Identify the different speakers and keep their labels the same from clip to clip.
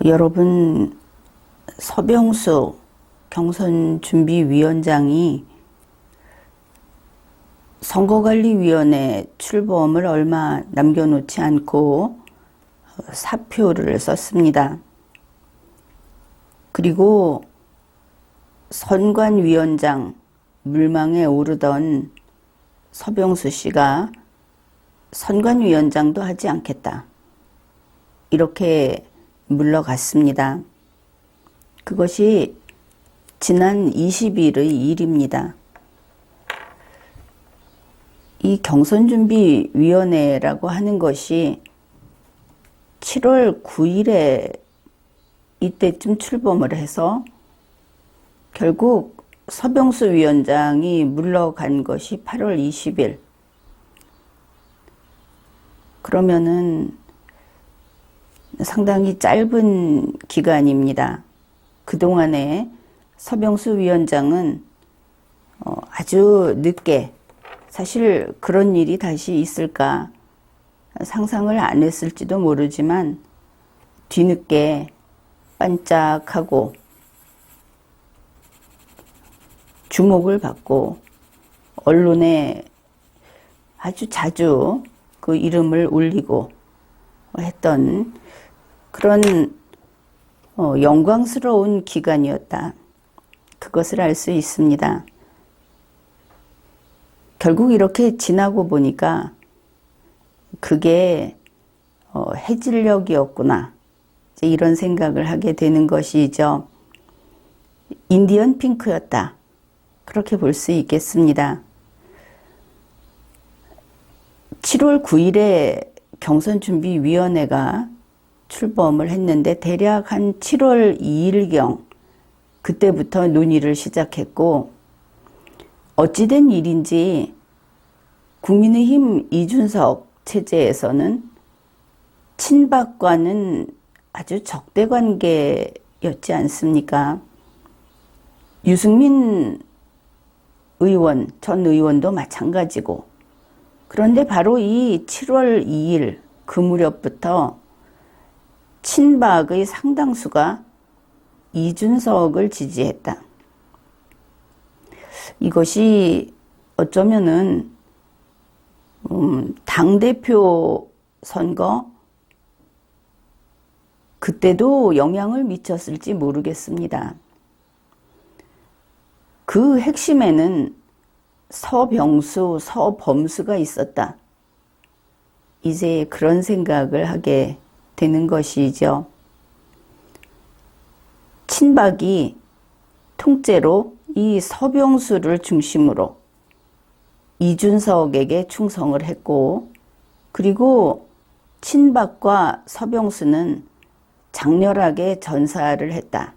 Speaker 1: 여러분, 서병수 경선준비위원장이 선거관리위원회 출범을 얼마 남겨놓지 않고 사표를 썼습니다. 그리고 선관위원장 물망에 오르던 서병수 씨가 선관위원장도 하지 않겠다, 이렇게 물러갔습니다. 그것이 지난 20일의 일입니다. 이 경선준비위원회라고 하는 것이 7월 9일에 이때쯤 출범을 해서 결국 서병수 위원장이 물러간 것이 8월 20일. 그러면은 상당히 짧은 기간입니다. 그동안에 서병수 위원장은 아주 늦게, 사실 그런 일이 다시 있을까 상상을 안 했을지도 모르지만 뒤늦게 반짝하고 주목을 받고 언론에 아주 자주 그 이름을 올리고 했던 그런 영광스러운 기간이었다, 그것을 알 수 있습니다. 결국 이렇게 지나고 보니까 그게 해질녘이었구나, 이런 생각을 하게 되는 것이죠. 인디언 핑크였다, 그렇게 볼 수 있겠습니다. 7월 9일에 경선준비위원회가 출범을 했는데 대략 한 7월 2일경 그때부터 논의를 시작했고, 어찌된 일인지 국민의힘 이준석 체제에서는 친박과는 아주 적대 관계였지 않습니까? 유승민 의원, 전 의원도 마찬가지고. 그런데 바로 이 7월 2일 그 무렵부터 친박의 상당수가 이준석을 지지했다. 이것이 어쩌면은 당대표 선거 그때도 영향을 미쳤을지 모르겠습니다. 그 핵심에는 서병수, 서범수가 있었다, 이제 그런 생각을 하게 되는 것이죠. 친박이 통째로 이 서병수를 중심으로 이준석에게 충성을 했고, 그리고 친박과 서병수는 장렬하게 전사를 했다.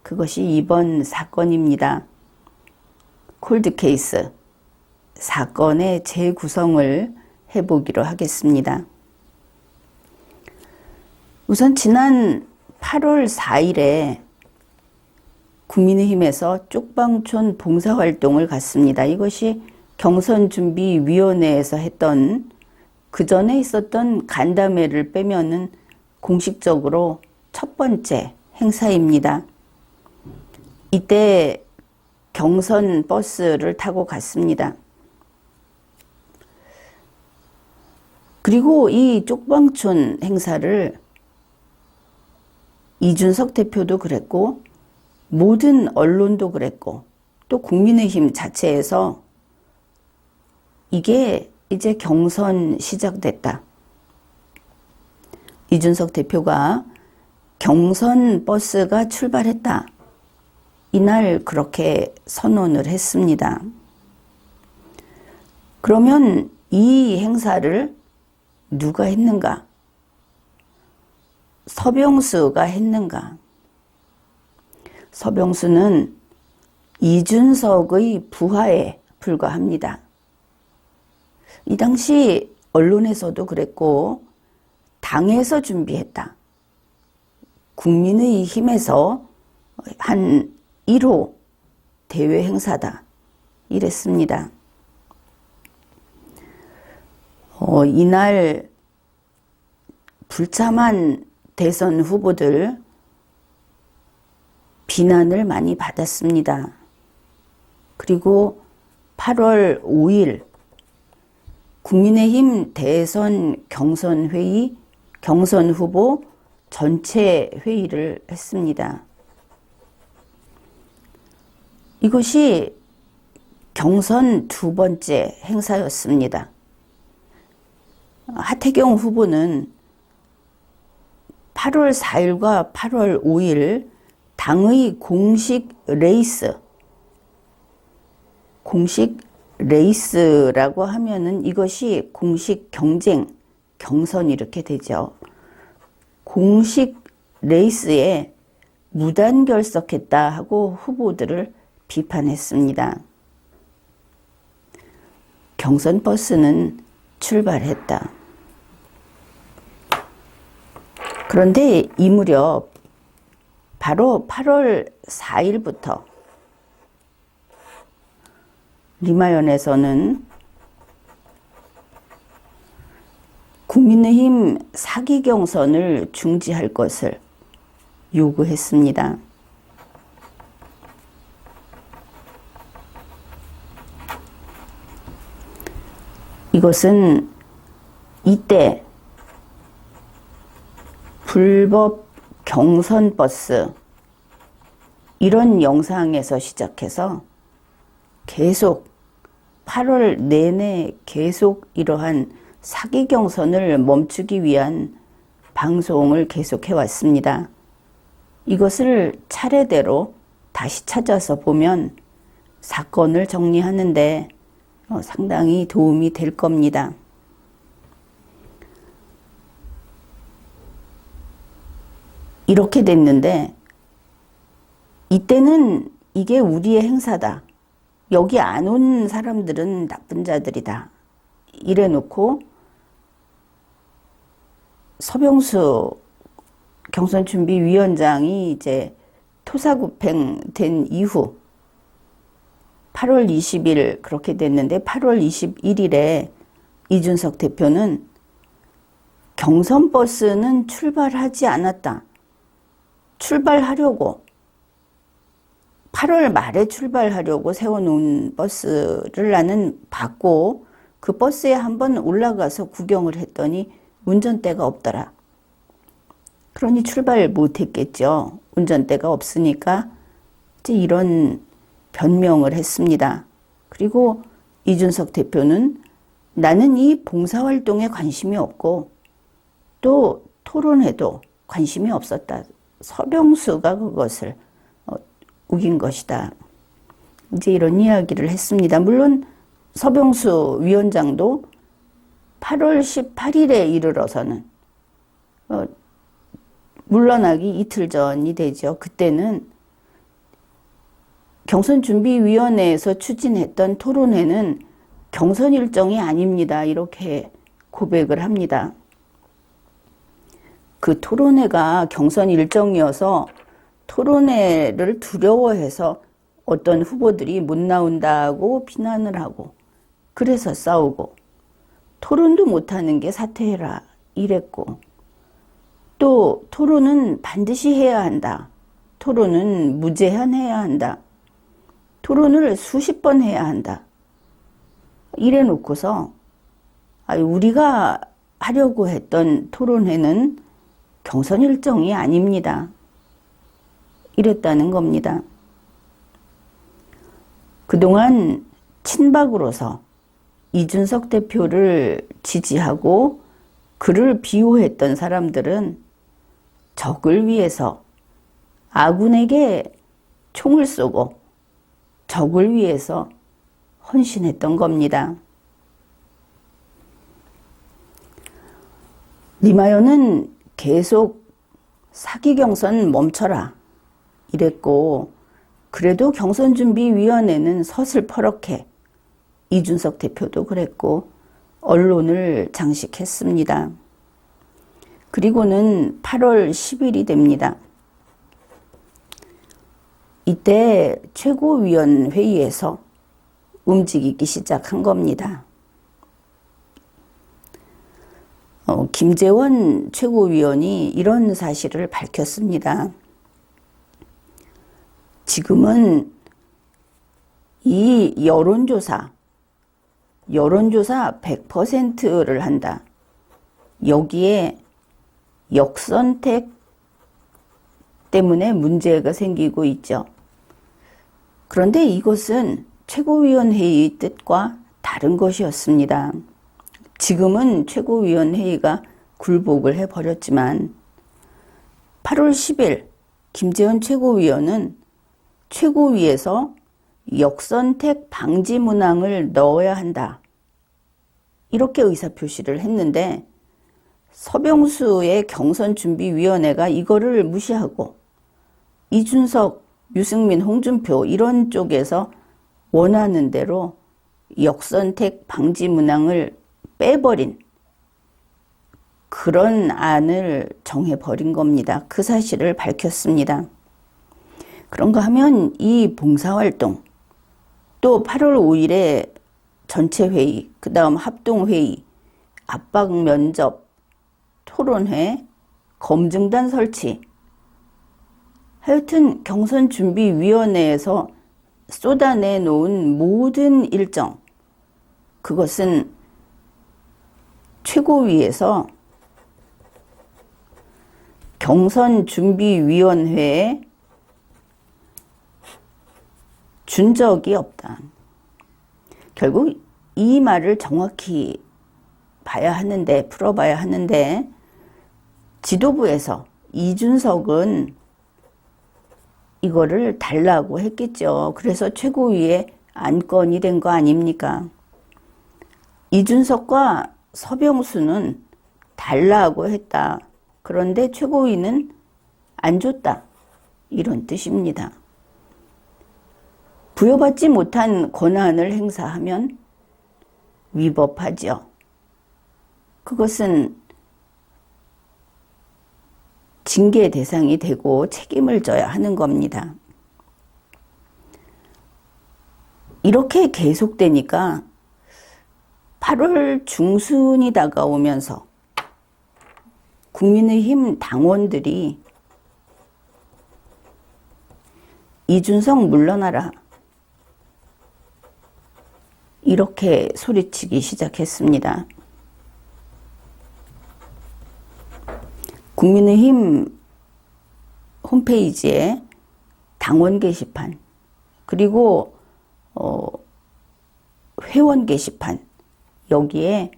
Speaker 1: 그것이 이번 사건입니다. 콜드케이스 사건의 재구성을 해보기로 하겠습니다. 우선 지난 8월 4일에 국민의힘에서 쪽방촌 봉사활동을 갔습니다. 이것이 경선준비위원회에서 했던, 그 전에 있었던 간담회를 빼면은 공식적으로 첫 번째 행사입니다. 이때 경선 버스를 타고 갔습니다. 그리고 이 쪽방촌 행사를 이준석 대표도 그랬고, 모든 언론도 그랬고, 또 국민의힘 자체에서 이게 이제 경선 시작됐다, 이준석 대표가 경선 버스가 출발했다, 이날 그렇게 선언을 했습니다. 그러면 이 행사를 누가 했는가? 서병수가 했는가? 서병수는 이준석의 부하에 불과합니다. 이 당시 언론에서도 그랬고 당에서 준비했다, 국민의힘에서 한 1호 대외 행사다, 이랬습니다. 이날 불참한 대선 후보들 비난을 많이 받았습니다. 그리고 8월 5일 국민의힘 대선 경선회의, 경선 후보 전체 회의를 했습니다. 이것이 경선 두 번째 행사였습니다. 하태경 후보는 8월 4일과 8월 5일 당의 공식 레이스라고 하면은 이것이 공식 경쟁, 경선 이렇게 되죠. 공식 레이스에 무단 결석했다 하고 후보들을 비판했습니다. 경선 버스는 출발했다. 그런데 이 무렵 바로 8월 4일부터 리마연에서는 국민의힘 사기 경선을 중지할 것을 요구했습니다. 이것은 이때 불법 경선 버스 이런 영상에서 시작해서 계속 8월 내내 계속 이러한 사기 경선을 멈추기 위한 방송을 계속해 왔습니다. 이것을 차례대로 다시 찾아서 보면 사건을 정리하는데 상당히 도움이 될 겁니다. 이렇게 됐는데 이때는 이게 우리의 행사다. 여기 안 온 사람들은 나쁜 자들이다. 이래 놓고 서병수 경선준비위원장이 이제 토사구팽된 이후 8월 20일 그렇게 됐는데 8월 21일에 이준석 대표는 경선 버스는 출발하지 않았다. 출발하려고 8월 말에 출발하려고 세워놓은 버스를 나는 봤고 그 버스에 한번 올라가서 구경을 했더니 운전대가 없더라. 그러니 출발 못했겠죠. 운전대가 없으니까 이제 이런 변명을 했습니다. 그리고 이준석 대표는 나는 이 봉사활동에 관심이 없고 또 토론회도 관심이 없었다. 서병수가 그것을 우긴 것이다. 이제 이런 이야기를 했습니다. 물론 서병수 위원장도 8월 18일에 이르러서는 물러나기 이틀 전이 되죠. 그때는 경선준비위원회에서 추진했던 토론회는 경선 일정이 아닙니다. 이렇게 고백을 합니다. 그 토론회가 경선 일정이어서 토론회를 두려워해서 어떤 후보들이 못 나온다고 비난을 하고 그래서 싸우고 토론도 못하는 게 사퇴해라 이랬고 또 토론은 반드시 해야 한다. 토론은 무제한해야 한다. 토론을 수십 번 해야 한다. 이래 놓고서 우리가 하려고 했던 토론회는 경선 일정이 아닙니다. 이랬다는 겁니다. 그동안 친박으로서 이준석 대표를 지지하고 그를 비호했던 사람들은 적을 위해서 아군에게 총을 쏘고 적을 위해서 헌신했던 겁니다. 리마요는 계속 사기 경선 멈춰라 이랬고 그래도 경선준비위원회는 서슬퍼렇게 이준석 대표도 그랬고 언론을 장식했습니다. 그리고는 8월 10일이 됩니다. 이때 최고위원회의에서 움직이기 시작한 겁니다. 김재원 최고위원이 이런 사실을 밝혔습니다. 지금은 이 여론조사 100%를 한다. 여기에 역선택 때문에 문제가 생기고 있죠. 그런데 이것은 최고위원회의 뜻과 다른 것이었습니다. 지금은 최고위원회의가 굴복을 해버렸지만 8월 10일 김재원 최고위원은 최고위에서 역선택 방지 문항을 넣어야 한다. 이렇게 의사표시를 했는데 서병수의 경선준비위원회가 이거를 무시하고 이준석, 유승민, 홍준표 이런 쪽에서 원하는 대로 역선택 방지 문항을 빼버린 그런 안을 정해버린 겁니다. 그 사실을 밝혔습니다. 그런가 하면 이 봉사활동, 또 8월 5일에 전체회의, 그 다음 합동회의, 압박면접, 토론회, 검증단 설치, 하여튼 경선준비위원회에서 쏟아내놓은 모든 일정, 그것은 최고위에서 경선준비위원회에 준 적이 없다. 결국 이 말을 정확히 봐야 하는데, 풀어봐야 하는데, 지도부에서 이준석은 이거를 달라고 했겠죠. 그래서 최고위에 안건이 된 거 아닙니까? 이준석과 서병수는 달라고 했다. 그런데 최고위는 안 줬다. 이런 뜻입니다. 부여받지 못한 권한을 행사하면 위법하죠. 그것은 징계 대상이 되고 책임을 져야 하는 겁니다. 이렇게 계속되니까 8월 중순이 다가오면서 국민의힘 당원들이 이준석 물러나라 이렇게 소리치기 시작했습니다. 국민의힘 홈페이지에 당원 게시판 그리고 회원 게시판 여기에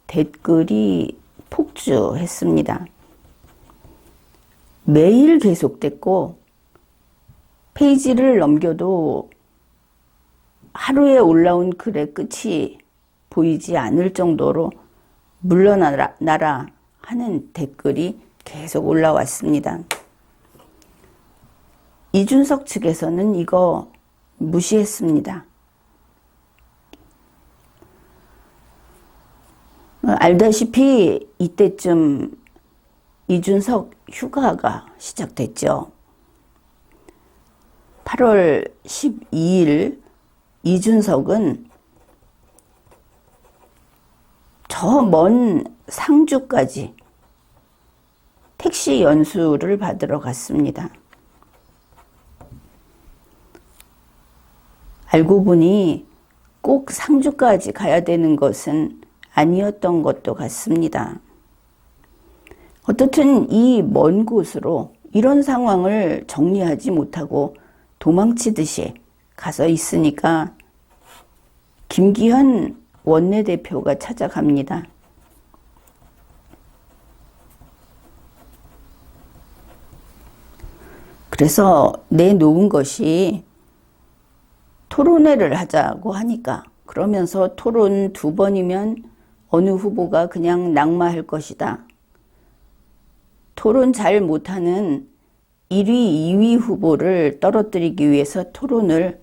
Speaker 1: 댓글이 폭주했습니다. 매일 계속됐고 페이지를 넘겨도 하루에 올라온 글의 끝이 보이지 않을 정도로 물러나라 하는 댓글이 계속 올라왔습니다. 이준석 측에서는 이거 무시했습니다. 알다시피 이때쯤 이준석 휴가가 시작됐죠. 8월 12일 이준석은 저 먼 상주까지 택시 연수를 받으러 갔습니다. 알고 보니 꼭 상주까지 가야 되는 것은 아니었던 것도 같습니다. 어떻든 이 먼 곳으로 이런 상황을 정리하지 못하고 도망치듯이 가서 있으니까 김기현 원내대표가 찾아갑니다. 그래서 내놓은 것이 토론회를 하자고 하니까 그러면서 토론 2번이면 어느 후보가 그냥 낙마할 것이다. 토론 잘 못하는 1위, 2위 후보를 떨어뜨리기 위해서 토론을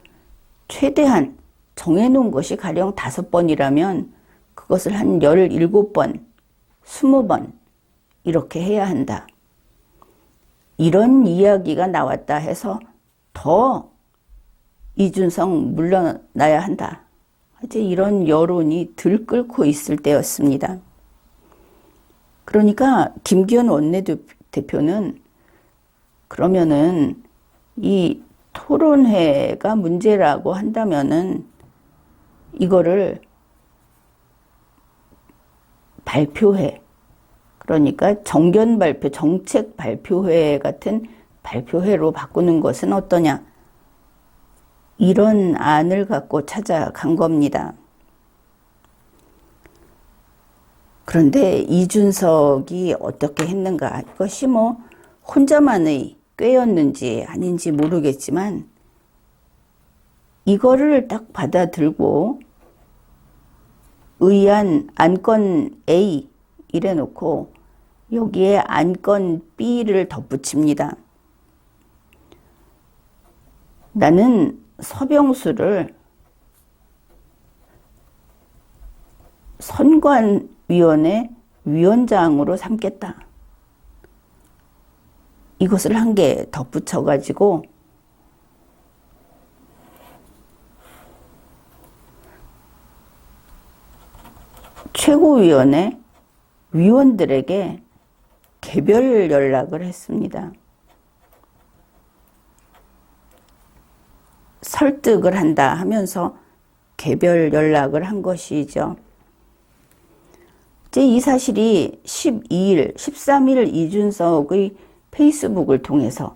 Speaker 1: 최대한 정해놓은 것이 가령 5번이라면 그것을 한 17번, 20번 이렇게 해야 한다. 이런 이야기가 나왔다 해서 더 이준석 물러나야 한다. 이제 이런 여론이 들끓고 있을 때였습니다. 그러니까 김기현 원내대표는 그러면은 이 토론회가 문제라고 한다면은 이거를 발표회, 그러니까 정견 발표, 정책 발표회 같은 발표회로 바꾸는 것은 어떠냐, 이런 안을 갖고 찾아간 겁니다. 그런데 이준석이 어떻게 했는가, 이것이 뭐 혼자만의 꾀였는지 아닌지 모르겠지만 이거를 딱 받아들고 의안 안건 A 이래 놓고 여기에 안건 B를 덧붙입니다. 나는 서병수를 선관위원회 위원장으로 삼겠다. 이것을 한 개 덧붙여가지고 최고위원회 위원들에게 개별 연락을 했습니다. 설득을 한다 하면서 개별 연락을 한 것이죠. 이제 이 사실이 12일, 13일 이준석의 페이스북을 통해서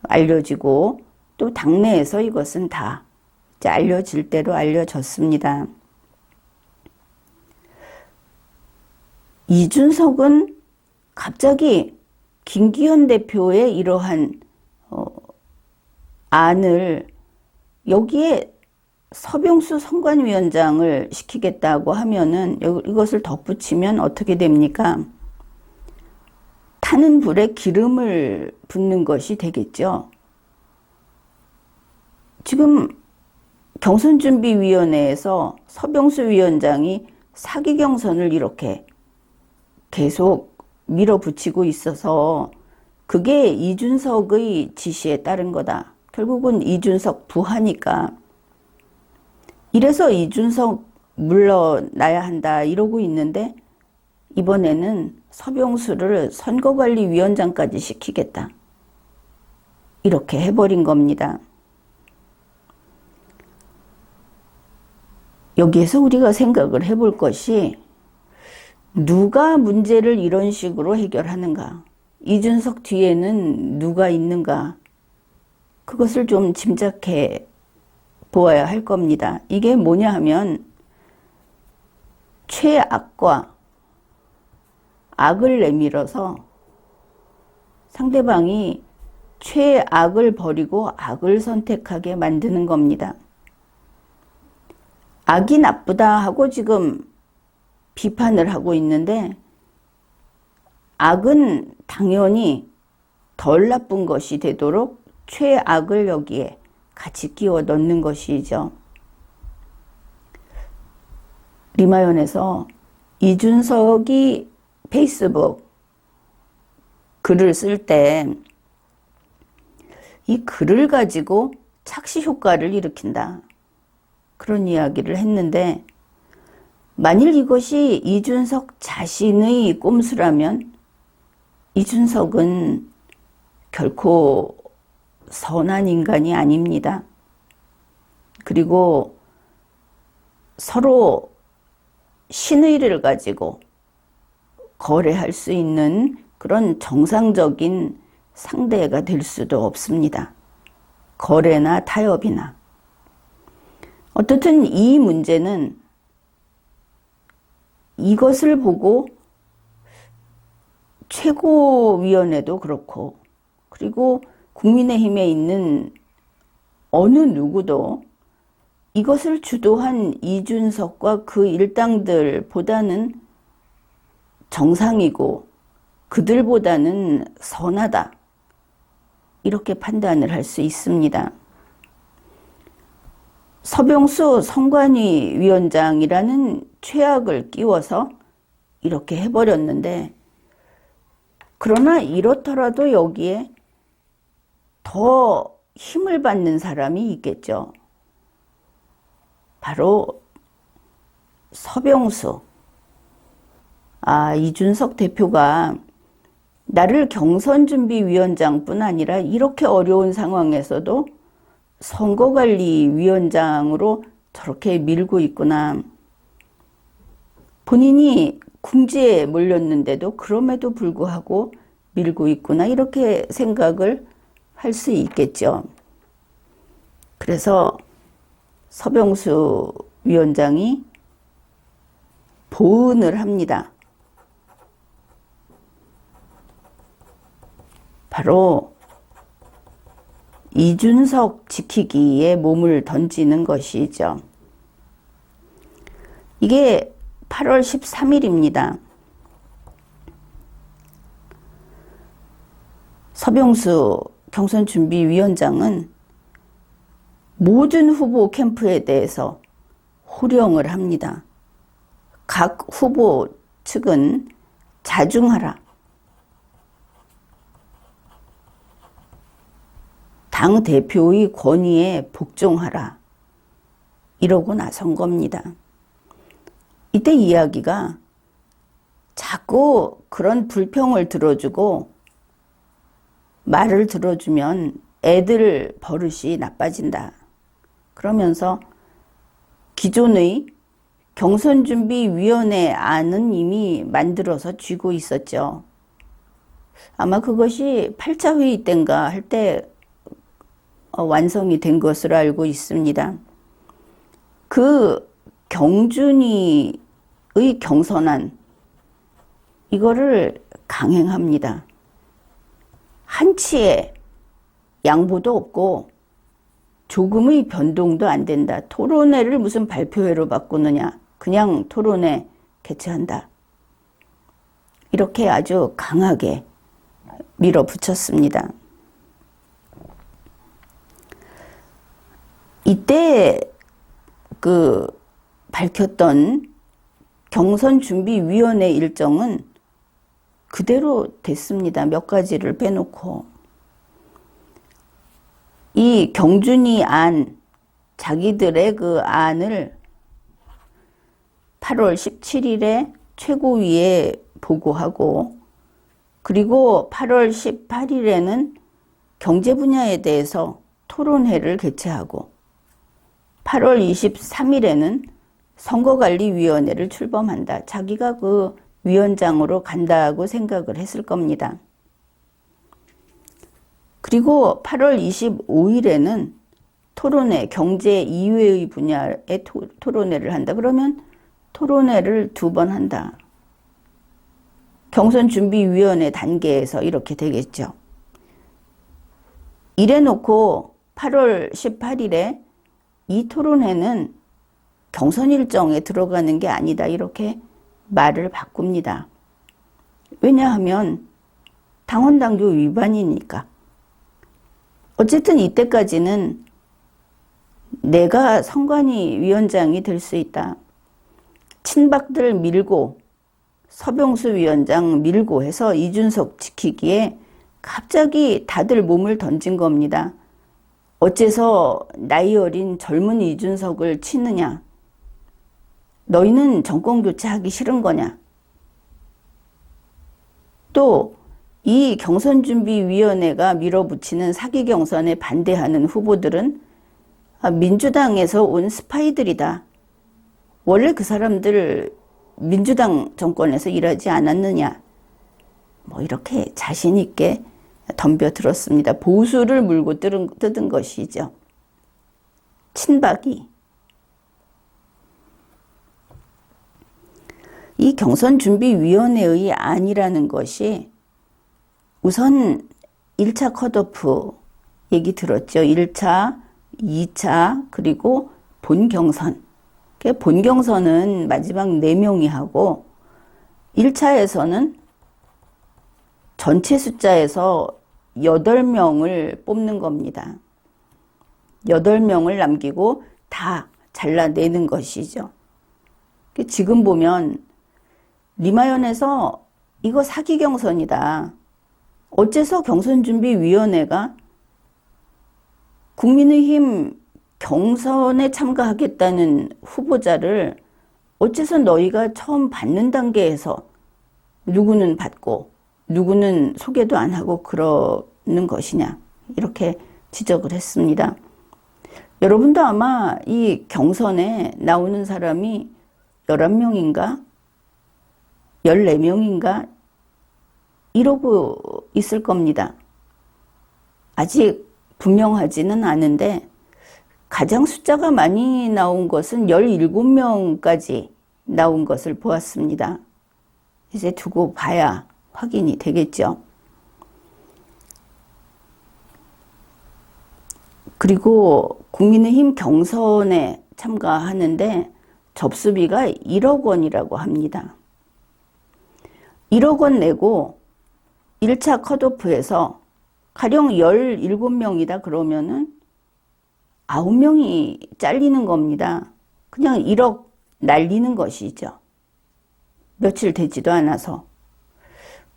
Speaker 1: 알려지고 또 당내에서 이것은 다 이제 알려질 대로 알려졌습니다. 이준석은 갑자기 김기현 대표의 이러한 안을 여기에 서병수 선관위원장을 시키겠다고 하면은 이것을 덧붙이면 어떻게 됩니까? 타는 불에 기름을 붓는 것이 되겠죠. 지금 경선준비위원회에서 서병수 위원장이 사기 경선을 이렇게 계속 밀어붙이고 있어서 그게 이준석의 지시에 따른 거다. 결국은 이준석 부하니까. 이래서 이준석 물러나야 한다 이러고 있는데 이번에는 서병수를 선거관리위원장까지 시키겠다. 이렇게 해버린 겁니다. 여기에서 우리가 생각을 해볼 것이 누가 문제를 이런 식으로 해결하는가? 이준석 뒤에는 누가 있는가? 그것을 좀 짐작해 보아야 할 겁니다. 이게 뭐냐 하면 최악과 악을 내밀어서 상대방이 최악을 버리고 악을 선택하게 만드는 겁니다. 악이 나쁘다 하고 지금 비판을 하고 있는데 악은 당연히 덜 나쁜 것이 되도록 최악을 여기에 같이 끼워 넣는 것이죠. 리마연에서 이준석이 페이스북 글을 쓸 때 이 글을 가지고 착시 효과를 일으킨다. 그런 이야기를 했는데 만일 이것이 이준석 자신의 꼼수라면 이준석은 결코 선한 인간이 아닙니다. 그리고 서로 신의를 가지고 거래할 수 있는 그런 정상적인 상대가 될 수도 없습니다. 거래나 타협이나. 어떻든 이 문제는 이것을 보고 최고위원회도 그렇고 그리고 국민의힘에 있는 어느 누구도 이것을 주도한 이준석과 그 일당들보다는 정상이고 그들보다는 선하다. 이렇게 판단을 할 수 있습니다. 서병수 선관위 위원장이라는 최악을 끼워서 이렇게 해버렸는데 그러나 이렇더라도 여기에 더 힘을 받는 사람이 있겠죠. 바로 서병수. 이준석 대표가 나를 경선준비위원장뿐 아니라 이렇게 어려운 상황에서도 선거관리위원장으로 저렇게 밀고 있구나. 본인이 궁지에 몰렸는데도 그럼에도 불구하고 밀고 있구나. 이렇게 생각을 할 수 있겠죠. 그래서 서병수 위원장이 보은을 합니다. 바로 이준석 지키기에 몸을 던지는 것이죠. 이게 8월 13일입니다. 서병수 경선준비위원장은 모든 후보 캠프에 대해서 호령을 합니다. 각 후보 측은 자중하라. 당 대표의 권위에 복종하라. 이러고 나선 겁니다. 이때 이야기가 자꾸 그런 불평을 들어주고 말을 들어주면 애들 버릇이 나빠진다. 그러면서 기존의 경선준비위원회 안은 이미 만들어서 쥐고 있었죠. 아마 그것이 8차 회의 때인가 할 때 완성이 된 것으로 알고 있습니다. 그 경준이의 경선안 이거를 강행합니다. 한치의 양보도 없고 조금의 변동도 안 된다. 토론회를 무슨 발표회로 바꾸느냐. 그냥 토론회 개최한다. 이렇게 아주 강하게 밀어붙였습니다. 이때 밝혔던 경선준비위원회 일정은 그대로 됐습니다. 몇 가지를 빼놓고. 이 경준이 안, 자기들의 그 안을 8월 17일에 최고위에 보고하고, 그리고 8월 18일에는 경제 분야에 대해서 토론회를 개최하고, 8월 23일에는 선거관리위원회를 출범한다. 자기가 그 위원장으로 간다고 생각을 했을 겁니다. 그리고 8월 25일에는 토론회, 경제 이외의 분야의 토론회를 한다. 그러면 토론회를 2번 한다. 경선준비위원회 단계에서 이렇게 되겠죠. 이래놓고 8월 18일에 이 토론회는 경선 일정에 들어가는 게 아니다. 이렇게 말을 바꿉니다. 왜냐하면 당헌당규 위반이니까. 어쨌든 이때까지는 내가 선관위 위원장이 될 수 있다. 친박들 밀고 서병수 위원장 밀고 해서 이준석 지키기에 갑자기 다들 몸을 던진 겁니다. 어째서 나이 어린 젊은 이준석을 치느냐? 너희는 정권 교체하기 싫은 거냐? 또 이 경선준비위원회가 밀어붙이는 사기 경선에 반대하는 후보들은 민주당에서 온 스파이들이다. 원래 그 사람들 민주당 정권에서 일하지 않았느냐? 뭐 이렇게 자신 있게 덤벼들었습니다. 보수를 물고 뜯은 것이죠. 친박이. 이 경선준비위원회의 안이라는 것이 우선 1차 컷오프 얘기 들었죠. 1차, 2차, 그리고 본경선. 본경선은 마지막 4명이 하고 1차에서는 전체 숫자에서 8명을 뽑는 겁니다. 8명을 남기고 다 잘라내는 것이죠. 지금 보면 리마연에서 이거 사기 경선이다. 어째서 경선준비위원회가 국민의힘 경선에 참가하겠다는 후보자를 어째서 너희가 처음 받는 단계에서 누구는 받고 누구는 소개도 안 하고 그러는 것이냐, 이렇게 지적을 했습니다. 여러분도 아마 이 경선에 나오는 사람이 11명인가 14명인가 이러고 있을 겁니다. 아직 분명하지는 않은데 가장 숫자가 많이 나온 것은 17명까지 나온 것을 보았습니다. 이제 두고 봐야 확인이 되겠죠. 그리고 국민의힘 경선에 참가하는데 접수비가 1억 원이라고 합니다. 1억 원 내고 1차 컷오프에서 가령 17명이다 그러면은 9명이 잘리는 겁니다. 그냥 1억 날리는 것이죠. 며칠 되지도 않아서.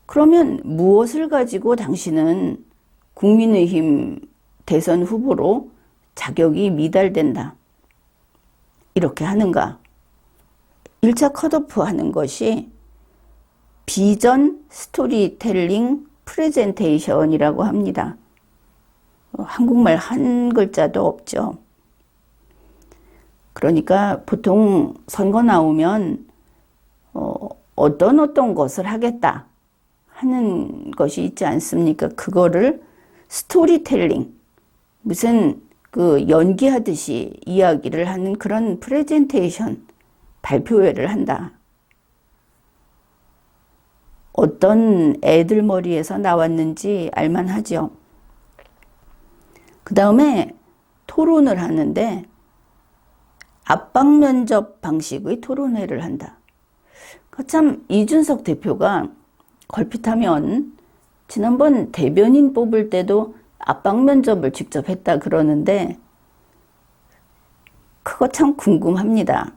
Speaker 1: 그러면 무엇을 가지고 당신은 국민의힘 대선 후보로 자격이 미달된다, 이렇게 하는가? 1차 컷오프 하는 것이 비전 스토리텔링 프레젠테이션이라고 합니다. 한국말 한 글자도 없죠. 그러니까 보통 선거 나오면 어떤 것을 하겠다 하는 것이 있지 않습니까? 그거를 스토리텔링, 무슨 그 연기하듯이 이야기를 하는 그런 프레젠테이션, 발표회를 한다. 어떤 애들 머리에서 나왔는지 알만하죠. 그 다음에 토론을 하는데 압박 면접 방식의 토론회를 한다. 참 이준석 대표가 걸핏하면 지난번 대변인 뽑을 때도 압박 면접을 직접 했다 그러는데 그거 참 궁금합니다.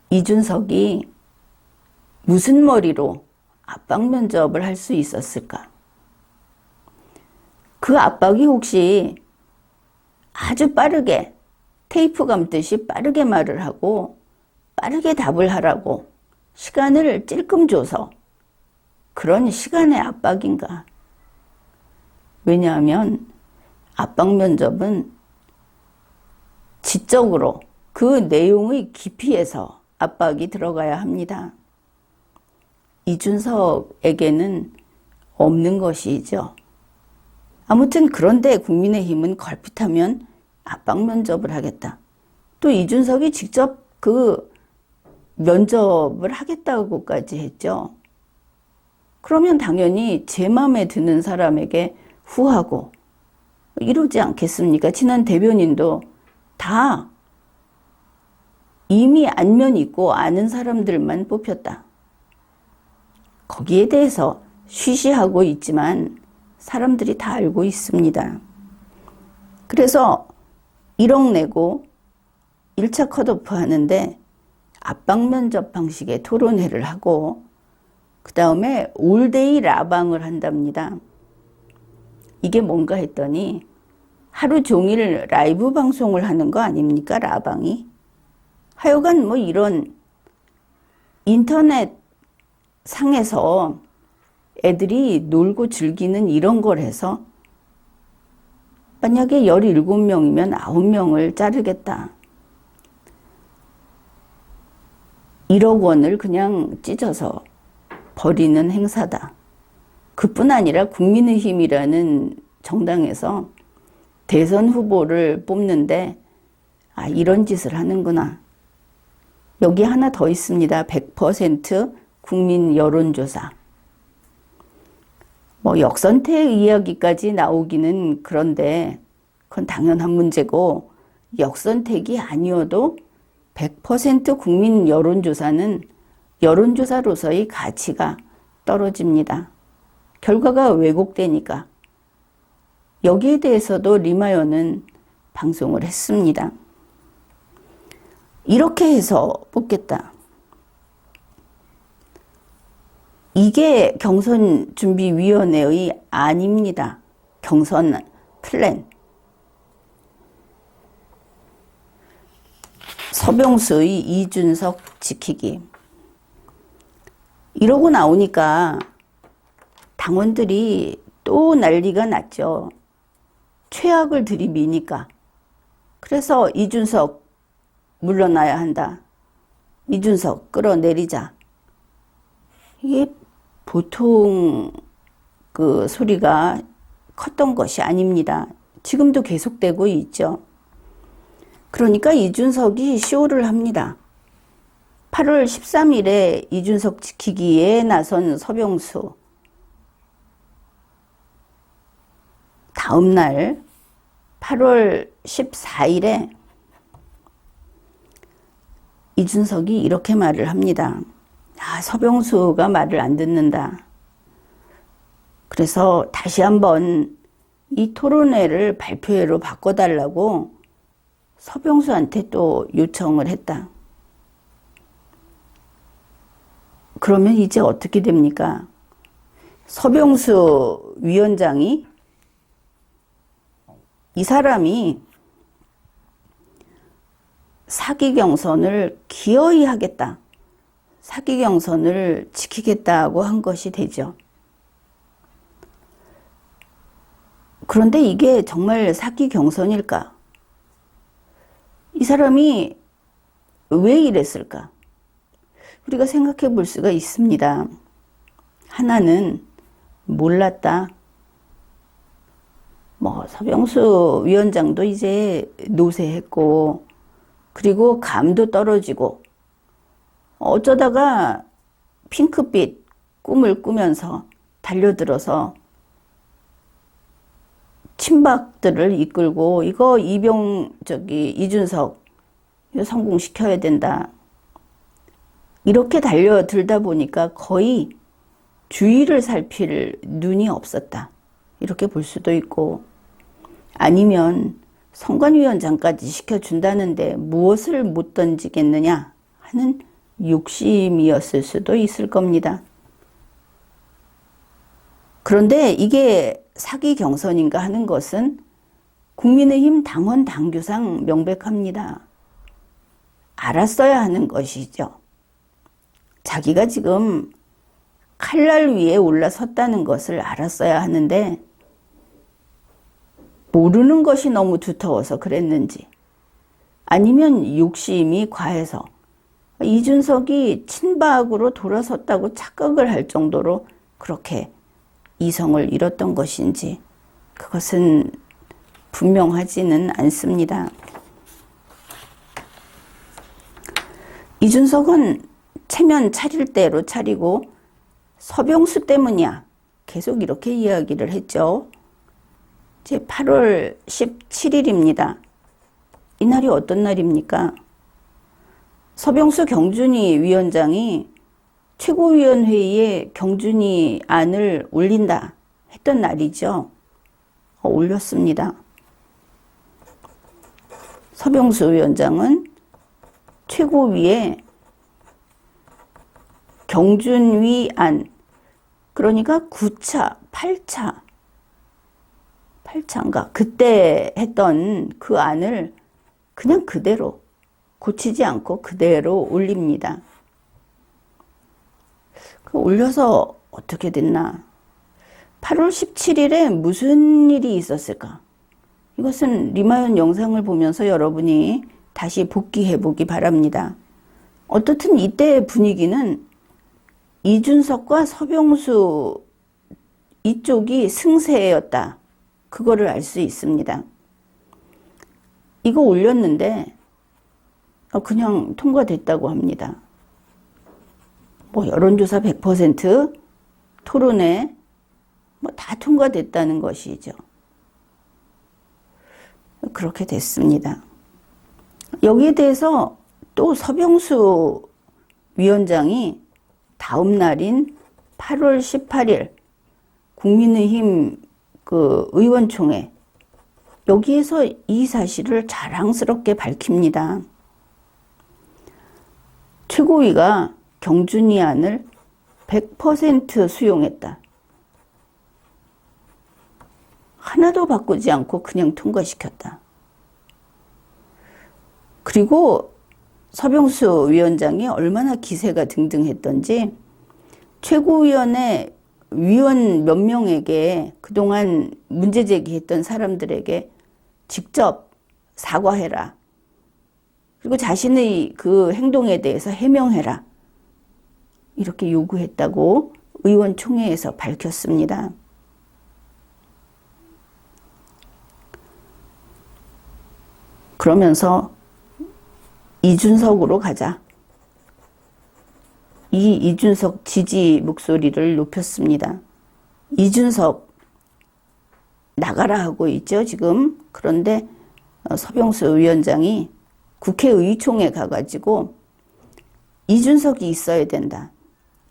Speaker 1: 이준석이 무슨 머리로 압박 면접을 할 수 있었을까? 그 압박이 혹시 아주 빠르게 테이프 감듯이 빠르게 말을 하고 빠르게 답을 하라고 시간을 찔끔 줘서 그런 시간의 압박인가? 왜냐하면 압박 면접은 지적으로 그 내용의 깊이에서 압박이 들어가야 합니다. 이준석에게는 없는 것이죠. 아무튼 그런데 국민의힘은 걸핏하면 압박 면접을 하겠다. 또 이준석이 직접 그 면접을 하겠다고까지 했죠. 그러면 당연히 제 마음에 드는 사람에게 후하고 이러지 않겠습니까? 지난 대변인도 다 이미 안면 있고 아는 사람들만 뽑혔다. 거기에 대해서 쉬쉬하고 있지만 사람들이 다 알고 있습니다. 그래서 1억 내고 1차 컷오프 하는데 압박 면접 방식의 토론회를 하고 그 다음에 올데이 라방을 한답니다. 이게 뭔가 했더니 하루 종일 라이브 방송을 하는 거 아닙니까? 라방이. 하여간 뭐 이런 인터넷 상에서 애들이 놀고 즐기는 이런 걸 해서 만약에 17명이면 9명을 자르겠다. 1억 원을 그냥 찢어서 버리는 행사다. 그뿐 아니라 국민의힘이라는 정당에서 대선 후보를 뽑는데 이런 짓을 하는구나. 여기 하나 더 있습니다. 100% 국민 여론조사. 뭐 역선택 이야기까지 나오기는 그런데 그건 당연한 문제고 역선택이 아니어도 100% 국민 여론조사는 여론조사로서의 가치가 떨어집니다. 결과가 왜곡되니까. 여기에 대해서도 리마연은 방송을 했습니다. 이렇게 해서 뽑겠다. 이게 경선준비위원회의 안입니다. 경선 플랜. 서병수의 이준석 지키기. 이러고 나오니까 당원들이 또 난리가 났죠. 최악을 들이미니까. 그래서 이준석 물러나야 한다. 이준석 끌어내리자. 이게 보통 그 소리가 컸던 것이 아닙니다. 지금도 계속되고 있죠. 그러니까 이준석이 쇼를 합니다. 8월 13일에 이준석 지키기에 나선 서병수. 다음 날 8월 14일에 이준석이 이렇게 말을 합니다. 아, 서병수가 말을 안 듣는다. 그래서 다시 한번 이 토론회를 발표회로 바꿔달라고 서병수한테 또 요청을 했다. 그러면 이제 어떻게 됩니까? 서병수 위원장이 이 사람이 사기 경선을 기어이 하겠다. 사기 경선을 지키겠다고 한 것이 되죠. 그런데 이게 정말 사기 경선일까? 이 사람이 왜 이랬을까? 우리가 생각해 볼 수가 있습니다. 하나는 몰랐다. 서병수 위원장도 이제 노쇠했고, 그리고 감도 떨어지고, 어쩌다가 핑크빛 꿈을 꾸면서 달려들어서 친박들을 이끌고 이거 이준석 성공시켜야 된다. 이렇게 달려들다 보니까 거의 주위를 살필 눈이 없었다. 이렇게 볼 수도 있고, 아니면 선관위원장까지 시켜준다는데 무엇을 못 던지겠느냐 하는 욕심이었을 수도 있을 겁니다. 그런데 이게 사기 경선인가 하는 것은 국민의힘 당원 당규상 명백합니다. 알았어야 하는 것이죠. 자기가 지금 칼날 위에 올라섰다는 것을 알았어야 하는데 모르는 것이 너무 두터워서 그랬는지, 아니면 욕심이 과해서 이준석이 친박으로 돌아섰다고 착각을 할 정도로 그렇게 이성을 잃었던 것인지, 그것은 분명하지는 않습니다. 이준석은 체면 차릴 대로 차리고 서병수 때문이야. 계속 이렇게 이야기를 했죠. 이제 8월 17일입니다. 이날이 어떤 날입니까? 서병수 경준이 위원장이 최고위원회의에 경준이 안을 올린다 했던 날이죠. 올렸습니다. 서병수 위원장은 최고위에 경준위 안, 그러니까 9차, 8차인가 그때 했던 그 안을 그냥 그대로 고치지 않고 그대로 올립니다. 올려서 어떻게 됐나? 8월 17일에 무슨 일이 있었을까? 이것은 리마연 영상을 보면서 여러분이 다시 복기해 보기 바랍니다. 어떻든 이때의 분위기는 이준석과 서병수 이쪽이 승세였다. 그거를 알 수 있습니다. 이거 올렸는데 그냥 통과됐다고 합니다. 여론조사 100%, 토론회 다 통과됐다는 것이죠. 그렇게 됐습니다. 여기에 대해서 또 서병수 위원장이 다음 날인 8월 18일 국민의힘 그 의원총회, 여기에서 이 사실을 자랑스럽게 밝힙니다. 최고위가 경준이 안을 100% 수용했다. 하나도 바꾸지 않고 그냥 통과시켰다. 그리고 서병수 위원장이 얼마나 기세가 등등했던지 최고위원회 위원 몇 명에게 그동안 문제 제기했던 사람들에게 직접 사과해라. 그리고 자신의 그 행동에 대해서 해명해라. 이렇게 요구했다고 의원총회에서 밝혔습니다. 그러면서 이준석으로 가자. 이 이준석 지지 목소리를 높였습니다. 이준석 나가라 하고 있죠, 지금. 그런데 서병수 위원장이 국회의총에 가가지고 이준석이 있어야 된다.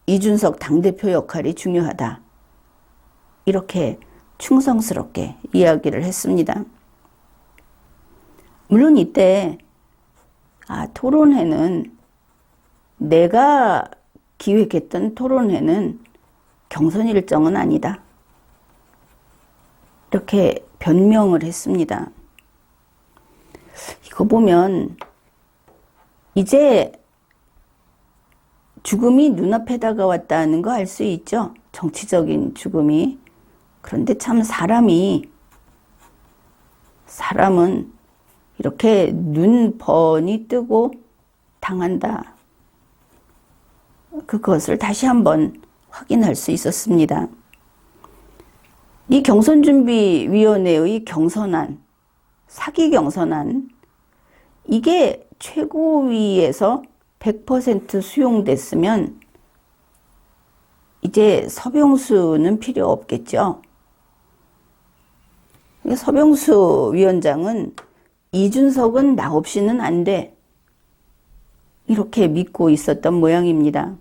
Speaker 1: 이준석 당대표 역할이 중요하다. 이렇게 충성스럽게 이야기를 했습니다. 물론 이때 토론회는 내가 기획했던 토론회는 경선 일정은 아니다. 이렇게 변명을 했습니다. 이거 보면 이제 죽음이 눈앞에 다가왔다는 거 알 수 있죠? 정치적인 죽음이. 그런데 참 사람은 이렇게 눈 번이 뜨고 당한다. 그것을 다시 한번 확인할 수 있었습니다. 이 경선준비위원회의 경선안, 사기 경선안, 이게 최고위에서 100% 수용됐으면 이제 서병수는 필요 없겠죠. 서병수 위원장은 이준석은 나 없이는 안 돼. 이렇게 믿고 있었던 모양입니다.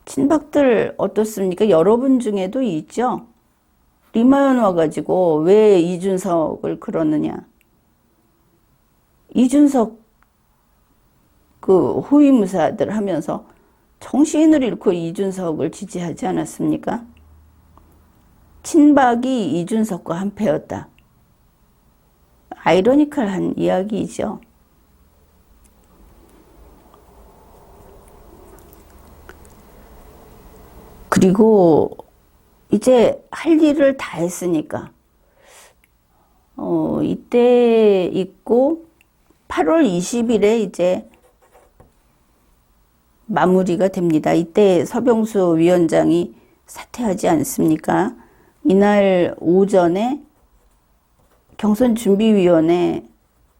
Speaker 1: 친박들 어떻습니까? 여러분 중에도 있죠? 리마연 와가지고 왜 이준석을 그러느냐. 이준석 그 호위무사들 하면서 정신을 잃고 이준석을 지지하지 않았습니까? 친박이 이준석과 한패였다. 아이러니컬한 이야기이죠. 그리고 이제 할 일을 다 했으니까 이때 있고 8월 20일에 이제 마무리가 됩니다. 이때 서병수 위원장이 사퇴하지 않습니까? 이날 오전에 경선준비위원회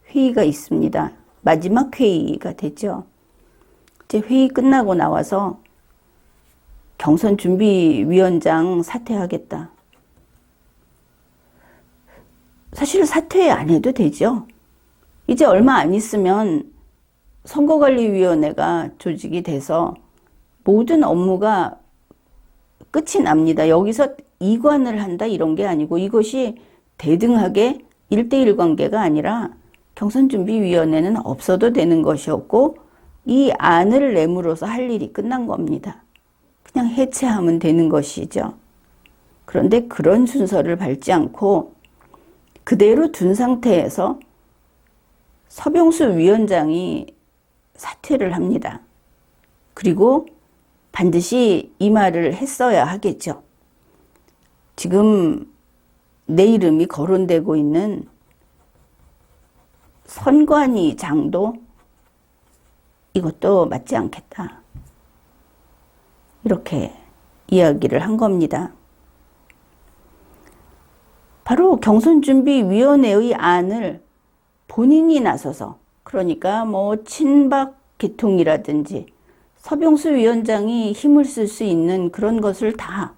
Speaker 1: 회의가 있습니다. 마지막 회의가 되죠. 이제 회의 끝나고 나와서 경선준비위원장 사퇴하겠다. 사실 사퇴 안 해도 되죠. 이제 얼마 안 있으면 선거관리위원회가 조직이 돼서 모든 업무가 끝이 납니다. 여기서 이관을 한다 이런 게 아니고 이것이 대등하게 1대1 관계가 아니라 경선준비위원회는 없어도 되는 것이었고 이 안을 내므로서 할 일이 끝난 겁니다. 그냥 해체하면 되는 것이죠. 그런데 그런 순서를 밟지 않고 그대로 둔 상태에서 서병수 위원장이 사퇴를 합니다. 그리고 반드시 이 말을 했어야 하겠죠. 지금 내 이름이 거론되고 있는 선관위장도 이것도 맞지 않겠다. 이렇게 이야기를 한 겁니다. 바로 경선준비위원회의 안을 본인이 나서서, 그러니까 뭐 친박 계통이라든지 서병수 위원장이 힘을 쓸 수 있는 그런 것을 다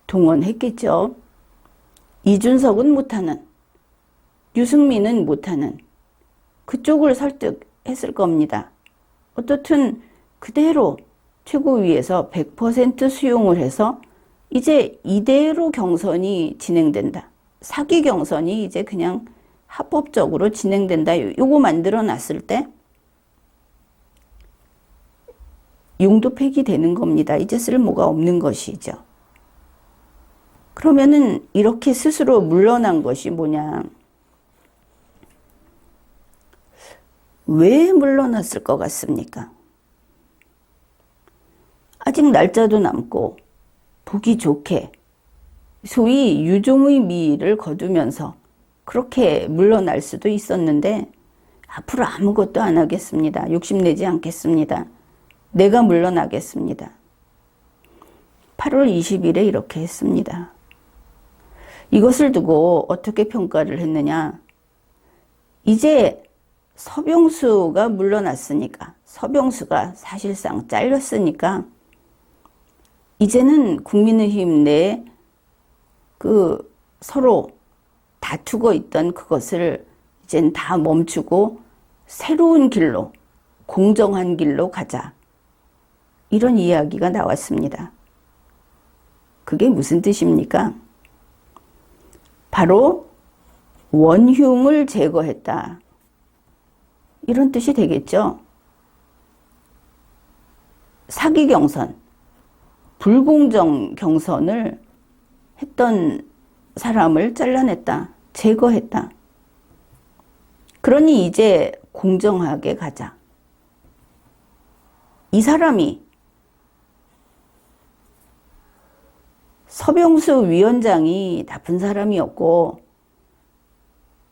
Speaker 1: 동원했겠죠. 이준석은 못하는, 유승민은 못하는, 그쪽을 설득했을 겁니다. 어떻든 그대로 최고위에서 100% 수용을 해서 이제 이대로 경선이 진행된다. 사기 경선이 이제 그냥 합법적으로 진행된다. 요거 만들어 놨을 때 용도 폐기되는 겁니다. 이제 쓸모가 없는 것이죠. 그러면은 이렇게 스스로 물러난 것이 뭐냐? 왜 물러났을 것 같습니까? 아직 날짜도 남고 보기 좋게 소위 유종의 미를 거두면서 그렇게 물러날 수도 있었는데 앞으로 아무것도 안 하겠습니다. 욕심내지 않겠습니다. 내가 물러나겠습니다. 8월 20일에 이렇게 했습니다. 이것을 두고 어떻게 평가를 했느냐. 이제 서병수가 물러났으니까, 서병수가 사실상 잘렸으니까 이제는 국민의힘 내에 서로 다투고 있던 그것을 이젠 다 멈추고 새로운 길로, 공정한 길로 가자. 이런 이야기가 나왔습니다. 그게 무슨 뜻입니까? 바로 원흉을 제거했다. 이런 뜻이 되겠죠. 사기 경선, 불공정 경선을 했던 사람을 잘라냈다. 제거했다. 그러니 이제 공정하게 가자. 이 사람이 서병수 위원장이 나쁜 사람이었고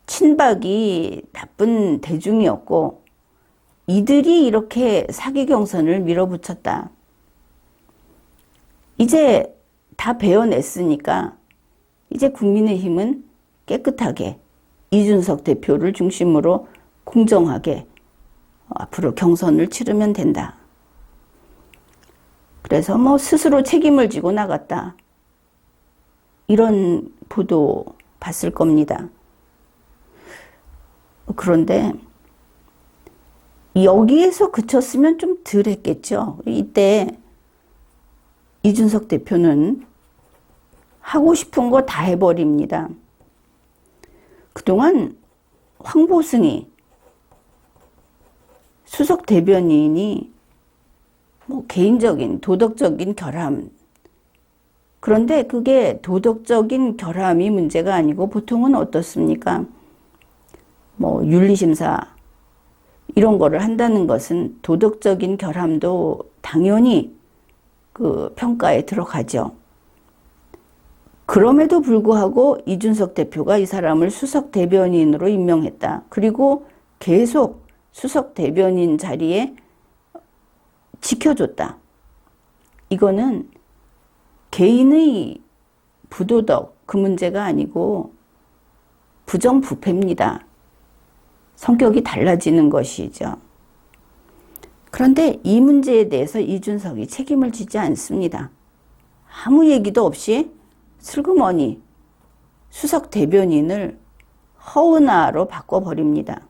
Speaker 1: 친박이 나쁜 대중이었고 이들이 이렇게 사기 경선을 밀어붙였다. 이제 다 베어냈으니까 이제 국민의힘은 깨끗하게 이준석 대표를 중심으로 공정하게 앞으로 경선을 치르면 된다. 그래서 스스로 책임을 지고 나갔다. 이런 보도 봤을 겁니다. 그런데 여기에서 그쳤으면 좀 덜 했겠죠. 이때 이준석 대표는 하고 싶은 거 다 해버립니다. 그동안 황보승이 수석 대변인이 개인적인 도덕적인 결함, 그런데 그게 도덕적인 결함이 문제가 아니고 보통은 어떻습니까? 윤리심사 이런 거를 한다는 것은 도덕적인 결함도 당연히 그 평가에 들어가죠. 그럼에도 불구하고 이준석 대표가 이 사람을 수석 대변인으로 임명했다. 그리고 계속 수석 대변인 자리에 지켜줬다. 이거는 개인의 부도덕 그 문제가 아니고 부정부패입니다. 성격이 달라지는 것이죠. 그런데 이 문제에 대해서 이준석이 책임을 지지 않습니다. 아무 얘기도 없이 슬그머니 수석 대변인을 허은하로 바꿔버립니다.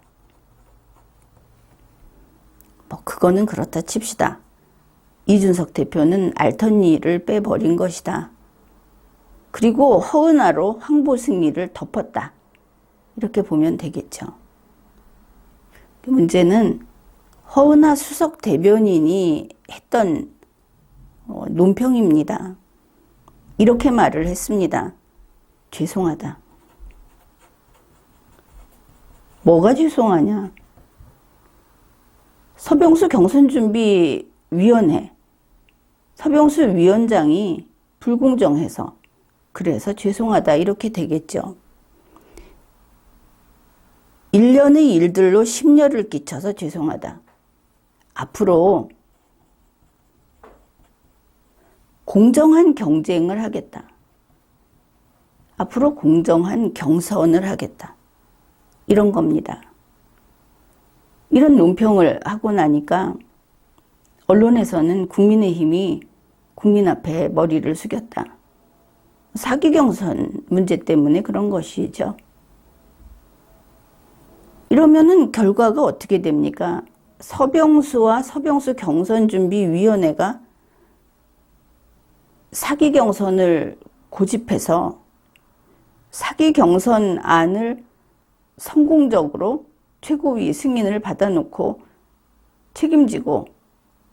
Speaker 1: 그거는 그렇다 칩시다. 이준석 대표는 알턴니를 빼버린 것이다. 그리고 허은하로 황보승리를 덮었다. 이렇게 보면 되겠죠. 문제는 허은하 수석 대변인이 했던 논평입니다. 이렇게 말을 했습니다. 죄송하다. 뭐가 죄송하냐? 서병수 경선준비위원회, 서병수 위원장이 불공정해서 그래서 죄송하다 이렇게 되겠죠. 1년의 일들로 심려를 끼쳐서 죄송하다. 앞으로 공정한 경쟁을 하겠다. 앞으로 공정한 경선을 하겠다. 이런 겁니다. 이런 논평을 하고 나니까 언론에서는 국민의힘이 국민 앞에 머리를 숙였다. 사기 경선 문제 때문에 그런 것이죠. 이러면은 결과가 어떻게 됩니까? 서병수와 서병수 경선준비위원회가 사기 경선을 고집해서 사기 경선안을 성공적으로 최고위 승인을 받아놓고 책임지고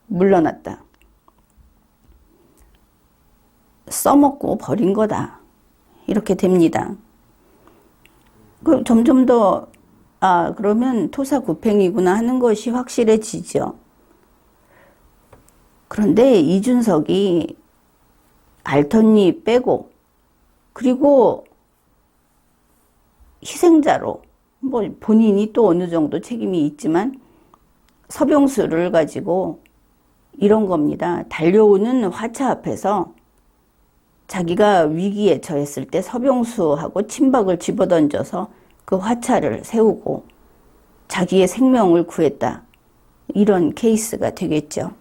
Speaker 1: 물러났다. 써먹고 버린 거다. 이렇게 됩니다. 점점 더 그러면 토사구팽이구나 하는 것이 확실해지죠. 그런데 이준석이 알턴리 빼고 그리고 희생자로 뭐 본인이 또 어느 정도 책임이 있지만 서병수를 가지고 이런 겁니다. 달려오는 화차 앞에서 자기가 위기에 처했을 때 서병수하고 친박을 집어던져서 그 화차를 세우고 자기의 생명을 구했다. 이런 케이스가 되겠죠.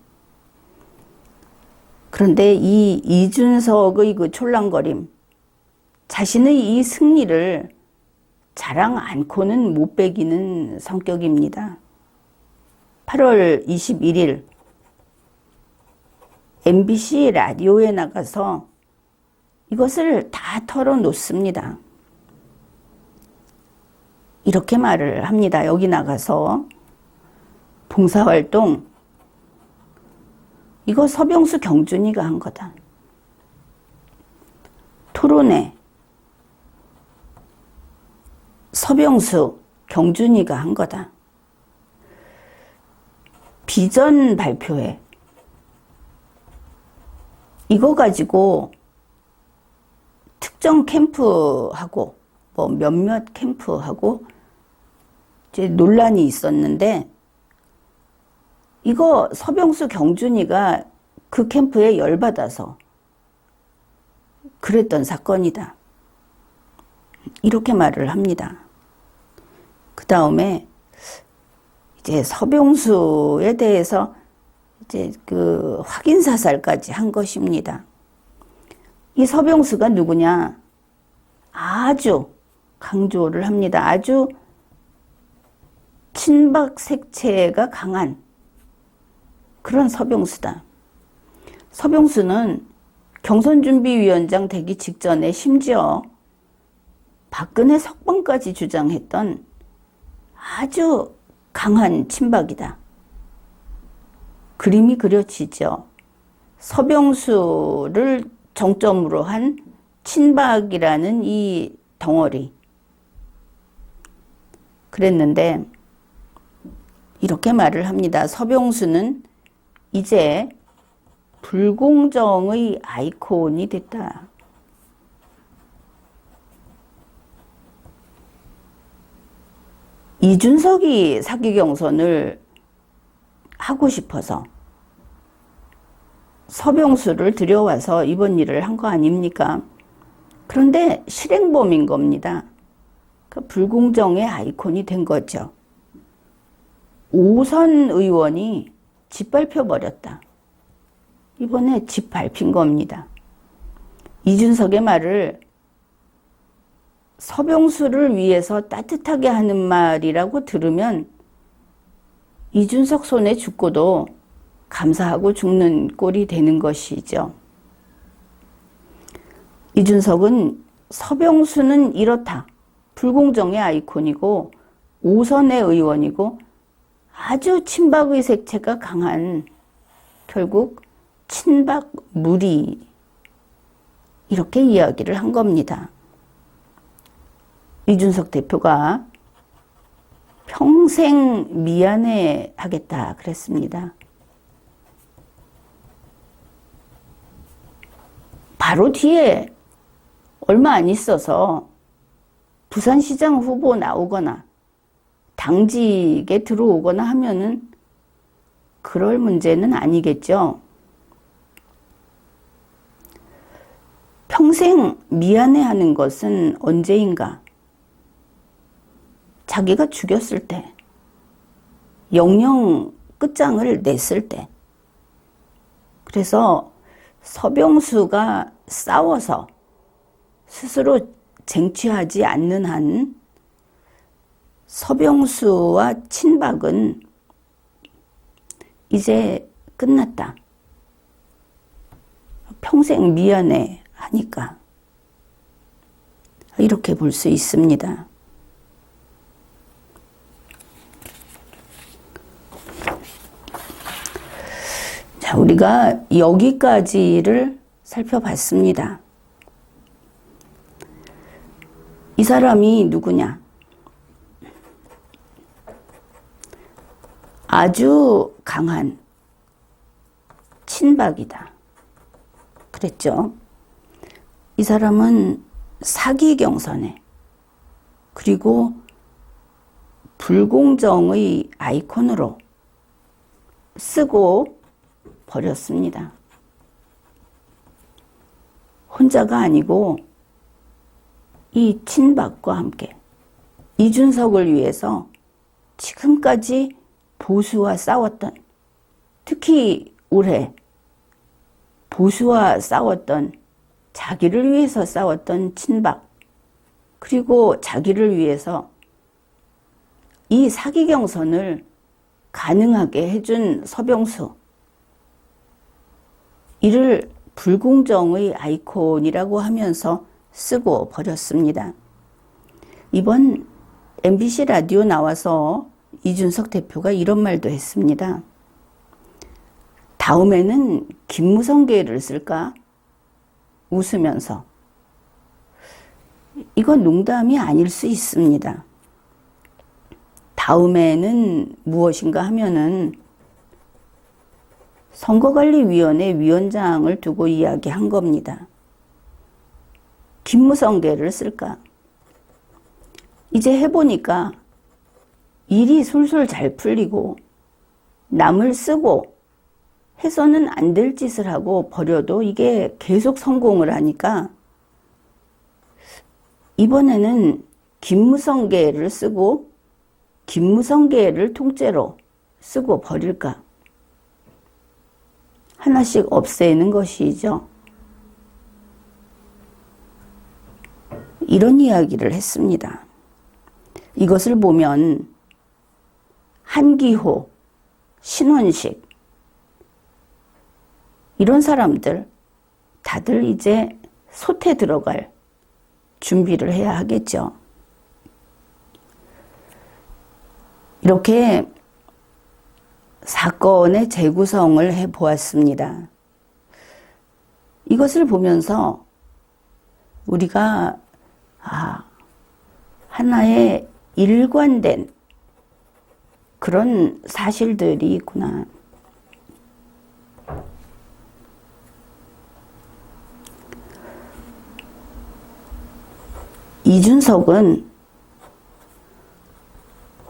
Speaker 1: 그런데 이 이준석의 그 촐랑거림, 자신의 이 승리를 자랑 않고는 못 배기는 성격입니다. 8월 21일 MBC 라디오에 나가서 이것을 다 털어놓습니다. 이렇게 말을 합니다. 여기 나가서 봉사활동 이거 서병수 경준이가 한 거다. 토론회 서병수 경준이가 한 거다. 비전 발표회 이거 가지고 특정 캠프하고 뭐 몇몇 캠프하고 이제 논란이 있었는데 이거 서병수 경준이가 그 캠프에 열받아서 그랬던 사건이다. 이렇게 말을 합니다. 그 다음에 이제 서병수에 대해서 이제 그 확인 사살까지 한 것입니다. 이 서병수가 누구냐? 아주 강조를 합니다. 아주 친박 색채가 강한 그런 서병수다. 서병수는 경선준비위원장 되기 직전에 심지어 박근혜 석방까지 주장했던 아주 강한 친박이다. 그림이 그려지죠. 서병수를 정점으로 한 친박이라는 이 덩어리. 그랬는데 이렇게 말을 합니다. 서병수는 이제 불공정의 아이콘이 됐다. 이준석이 사기 경선을 하고 싶어서 서병수를 들여와서 이번 일을 한 거 아닙니까? 그런데 실행범인 겁니다. 그러니까 불공정의 아이콘이 된 거죠. 5선 의원이 짓밟혀 버렸다. 이번에 짓밟힌 겁니다. 이준석의 말을 서병수를 위해서 따뜻하게 하는 말이라고 들으면 이준석 손에 죽고도 감사하고 죽는 꼴이 되는 것이죠. 이준석은 서병수는 이렇다. 불공정의 아이콘이고 5선의 의원이고 아주 친박의 색채가 강한 결국 친박 무리 이렇게 이야기를 한 겁니다. 이준석 대표가 평생 미안해 하겠다 그랬습니다. 바로 뒤에 얼마 안 있어서 부산시장 후보 나오거나 당직에 들어오거나 하면은 그럴 문제는 아니겠죠. 평생 미안해 하는 것은 언제인가? 자기가 죽였을 때, 영영 끝장을 냈을 때. 그래서 서병수가 싸워서 스스로 쟁취하지 않는 한 서병수와 친박은 이제 끝났다. 평생 미안해 하니까 이렇게 볼 수 있습니다. 자, 우리가 여기까지를 살펴봤습니다. 이 사람이 누구냐? 아주 강한 친박이다. 그랬죠. 이 사람은 사기 경선에 그리고 불공정의 아이콘으로 쓰고 버렸습니다. 혼자가 아니고 이 친박과 함께 이준석을 위해서 지금까지 보수와 싸웠던, 특히 올해 보수와 싸웠던, 자기를 위해서 싸웠던 친박, 그리고 자기를 위해서 이 사기 경선을 가능하게 해준 서병수, 이를 불공정의 아이콘이라고 하면서 쓰고 버렸습니다. 이번 MBC 라디오 나와서 이준석 대표가 이런 말도 했습니다. 다음에는 김무성계를 쓸까? 웃으면서. 이건 농담이 아닐 수 있습니다. 다음에는 무엇인가 하면은 선거관리위원회 위원장을 두고 이야기한 겁니다. 김무성계를 쓸까? 이제 해보니까 일이 솔솔 잘 풀리고 남을 쓰고 해서는 안 될 짓을 하고 버려도 이게 계속 성공을 하니까 이번에는 김무성계를 쓰고 김무성계를 통째로 쓰고 버릴까? 하나씩 없애는 것이죠. 이런 이야기를 했습니다. 이것을 보면 한기호, 신원식 이런 사람들 다들 이제 소태 들어갈 준비를 해야 하겠죠. 이렇게 사건의 재구성을 해보았습니다. 이것을 보면서 우리가 하나의 일관된 그런 사실들이 있구나. 이준석은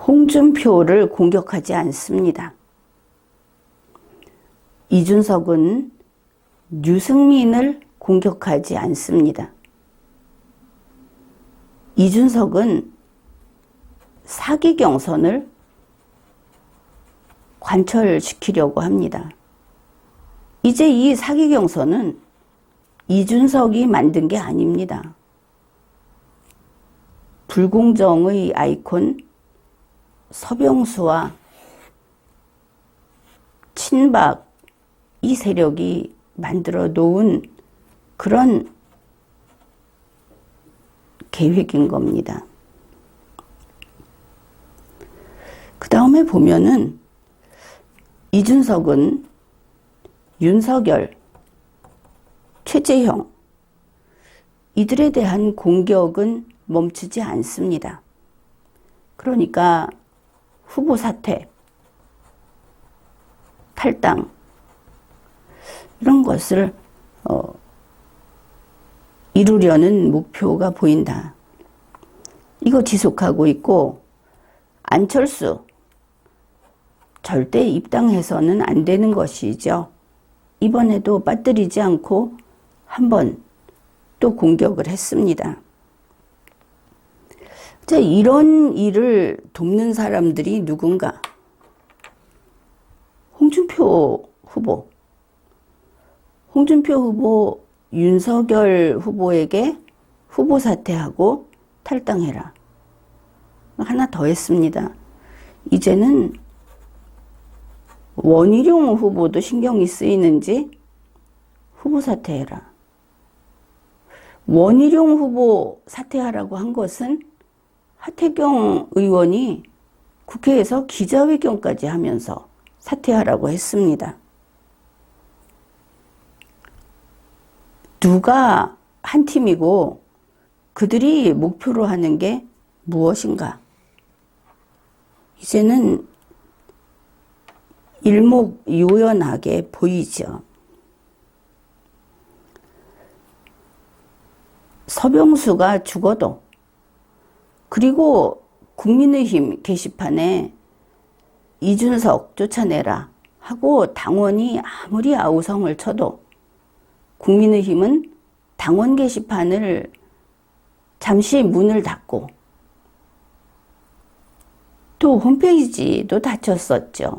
Speaker 1: 홍준표를 공격하지 않습니다. 이준석은 유승민을 공격하지 않습니다. 이준석은 사기 경선을 관철시키려고 합니다. 이제 이 사기 경선은 이준석이 만든 게 아닙니다. 불공정의 아이콘 서병수와 친박 이 세력이 만들어 놓은 그런 계획인 겁니다. 그 다음에 보면은 이준석은 윤석열, 최재형 이들에 대한 공격은 멈추지 않습니다. 그러니까 후보 사퇴, 탈당 이런 것을 이루려는 목표가 보인다. 이거 지속하고 있고 안철수 절대 입당해서는 안 되는 것이죠. 이번에도 빠뜨리지 않고 한 번 또 공격을 했습니다. 자, 이런 일을 돕는 사람들이 누군가? 홍준표 후보. 홍준표 후보 윤석열 후보에게 후보 사퇴하고 탈당해라. 하나 더 했습니다. 이제는 원희룡 후보도 신경이 쓰이는지 후보 사퇴해라. 원희룡 후보 사퇴하라고 한 것은 하태경 의원이 국회에서 기자회견까지 하면서 사퇴하라고 했습니다. 누가 한 팀이고 그들이 목표로 하는 게 무엇인가? 이제는 일목요연하게 보이죠. 서병수가 죽어도, 그리고 국민의힘 게시판에 이준석 쫓아내라 하고 당원이 아무리 아우성을 쳐도 국민의힘은 당원 게시판을 잠시 문을 닫고 또 홈페이지도 닫혔었죠.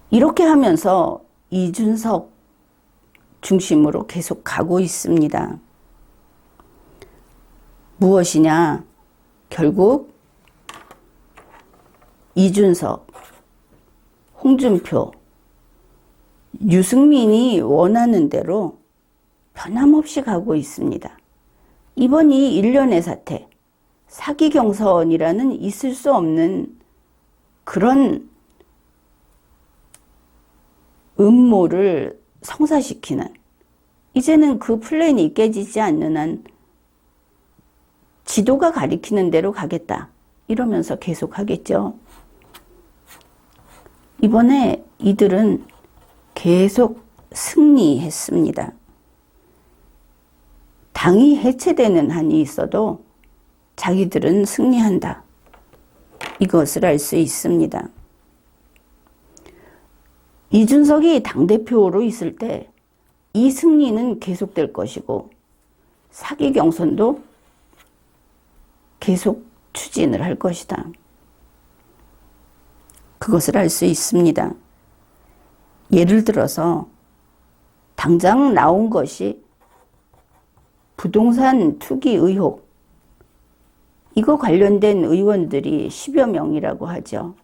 Speaker 1: 이렇게 하면서 이준석 중심으로 계속 가고 있습니다. 무엇이냐? 결국 이준석, 홍준표, 유승민이 원하는 대로 변함없이 가고 있습니다. 이번 이 일련의 사태, 사기 경선이라는 있을 수 없는 그런 음모를 성사시키는, 이제는 그 플랜이 깨지지 않는 한 지도가 가리키는 대로 가겠다 이러면서 계속 하겠죠. 이번에 이들은 계속 승리했습니다. 당이 해체되는 한이 있어도 자기들은 승리한다. 이것을 알 수 있습니다. 이준석이 당대표로 있을 때 이 승리는 계속될 것이고 사기 경선도 계속 추진을 할 것이다. 그것을 알 수 있습니다. 예를 들어서 당장 나온 것이 부동산 투기 의혹, 이거 관련된 의원들이 10여 명이라고 하죠.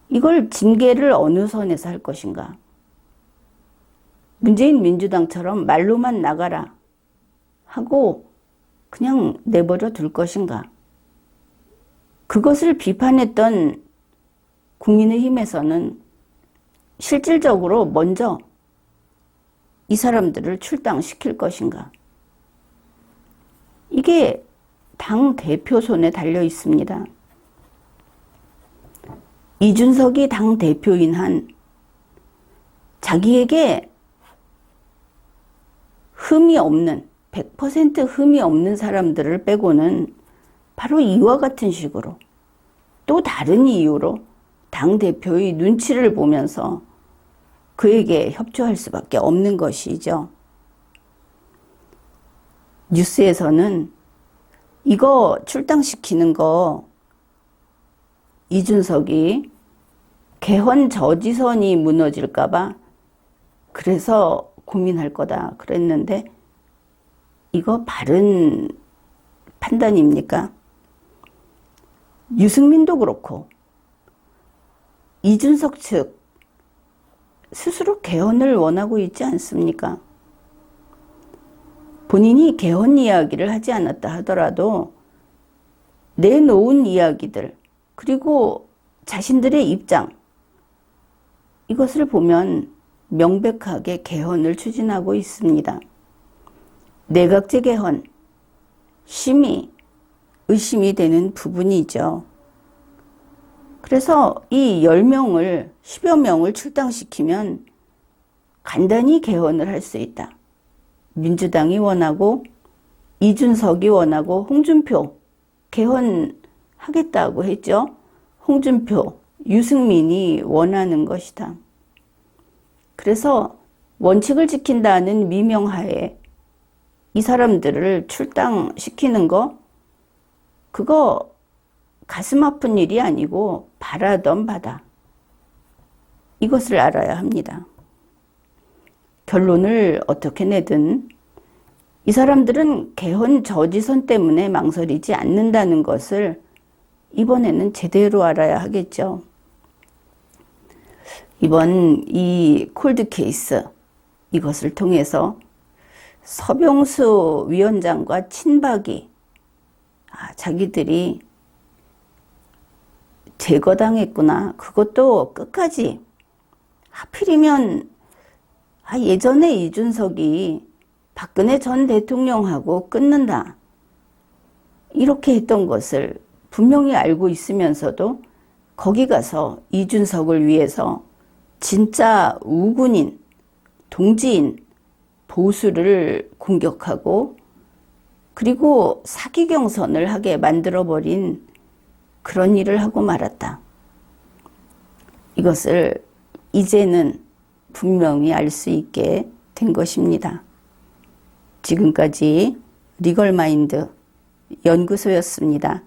Speaker 1: 이걸 징계를 어느 선에서 할 것인가? 문재인 민주당처럼 말로만 나가라 하고 그냥 내버려 둘 것인가? 그것을 비판했던 국민의힘에서는 실질적으로 먼저 이 사람들을 출당시킬 것인가? 이게 당 대표 손에 달려 있습니다. 이준석이 당 대표인 한 자기에게 흠이 없는, 100% 흠이 없는 사람들을 빼고는 바로 이와 같은 식으로 또 다른 이유로 당대표의 눈치를 보면서 그에게 협조할 수밖에 없는 것이죠. 뉴스에서는 이거 출당시키는 거 이준석이 개헌 저지선이 무너질까봐 그래서 고민할 거다 그랬는데 이거 바른 판단입니까? 유승민도 그렇고 이준석 측 스스로 개헌을 원하고 있지 않습니까? 본인이 개헌 이야기를 하지 않았다 하더라도 내놓은 이야기들 그리고 자신들의 입장 이것을 보면 명백하게 개헌을 추진하고 있습니다. 내각제 개헌 심히 의심이 되는 부분이죠. 그래서 이 10명을 10여 명을 출당시키면 간단히 개헌을 할 수 있다. 민주당이 원하고 이준석이 원하고 홍준표 개헌하겠다고 했죠. 홍준표, 유승민이 원하는 것이다. 그래서 원칙을 지킨다는 미명하에 이 사람들을 출당시키는 거 그거 가슴 아픈 일이 아니고 바라던 바다. 이것을 알아야 합니다. 결론을 어떻게 내든 이 사람들은 개헌 저지선 때문에 망설이지 않는다는 것을 이번에는 제대로 알아야 하겠죠. 이번 이 콜드 케이스 이것을 통해서 서병수 위원장과 친박이 자기들이 제거당했구나. 그것도 끝까지 하필이면 예전에 이준석이 박근혜 전 대통령하고 끊는다. 이렇게 했던 것을 분명히 알고 있으면서도 거기 가서 이준석을 위해서 진짜 우군인, 동지인 보수를 공격하고 그리고 사기 경선을 하게 만들어버린 그런 일을 하고 말았다. 이것을 이제는 분명히 알 수 있게 된 것입니다. 지금까지 리걸마인드 연구소였습니다.